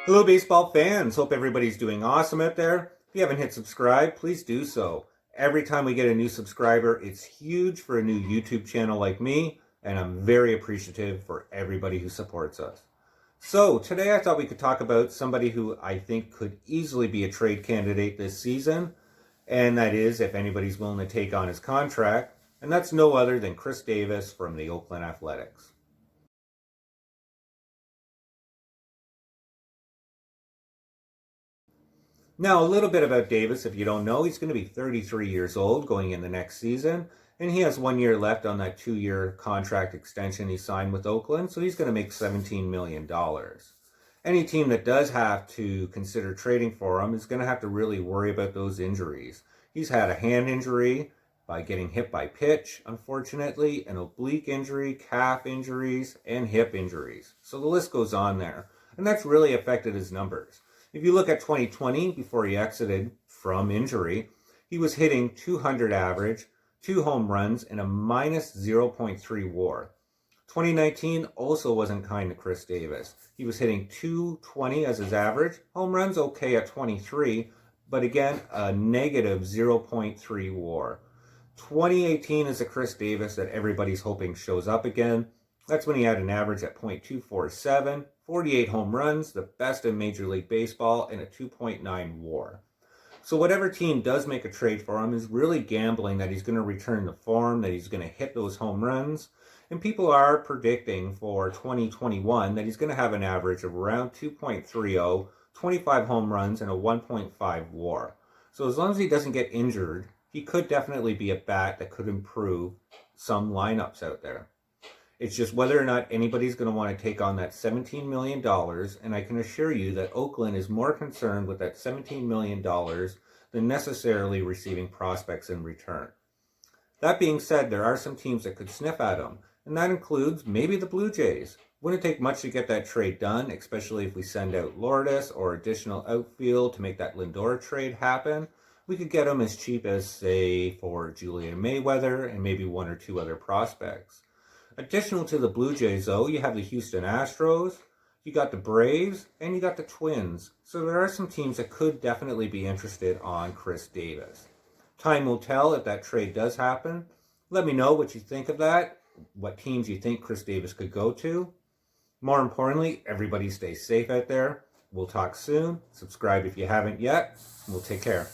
Hello, baseball fans. Hope everybody's doing awesome out there. If you haven't hit subscribe, please do so. Every time we get a new subscriber, it's huge for a new YouTube channel like me, and I'm very appreciative for everybody who supports us. So, today I thought we could talk about somebody who I think could easily be a trade candidate this season, and that is if anybody's willing to take on his contract, and that's no other than Khris Davis from the Oakland Athletics. Now, a little bit about Davis, if you don't know, he's going to be 33 years old going in the next season, and he has 1 year left on that 2 year contract extension he signed with Oakland, so he's going to make $17 million. Any team that does have to consider trading for him is going to have to really worry about those injuries. He's had a hand injury by getting hit by pitch, unfortunately, an oblique injury, calf injuries, and hip injuries. So the list goes on there, and that's really affected his numbers. If you look at 2020, before he exited from injury, he was hitting 200 average, 2 home runs, and a minus 0.3 WAR. 2019 also wasn't kind to Khris Davis. He was hitting 220 as his average, home runs okay at 23, but again, a negative 0.3 WAR. 2018 is a Khris Davis that everybody's hoping shows up again. That's when he had an average at .247, 48 home runs, the best in Major League Baseball, and a 2.9 WAR. So whatever team does make a trade for him is really gambling that he's going to return to form, that he's going to hit those home runs. And people are predicting for 2021 that he's going to have an average of around 2.30, 25 home runs, and a 1.5 WAR. So as long as he doesn't get injured, he could definitely be a bat that could improve some lineups out there. It's just whether or not anybody's going to want to take on that $17 million, and I can assure you that Oakland is more concerned with that $17 million than necessarily receiving prospects in return. That being said, there are some teams that could sniff at him, and that includes maybe the Blue Jays. Wouldn't take much to get that trade done, especially if we send out Lourdes or additional outfield to make that Lindor trade happen. We could get him as cheap as, say, for Julian Mayweather and maybe 1 or 2 other prospects. Additional to the Blue Jays, though, you have the Houston Astros, you got the Braves, and you got the Twins. So there are some teams that could definitely be interested on Khris Davis. Time will tell if that trade does happen. Let me know what you think of that, what teams you think Khris Davis could go to. More importantly, everybody stay safe out there. We'll talk soon. Subscribe if you haven't yet. We'll take care.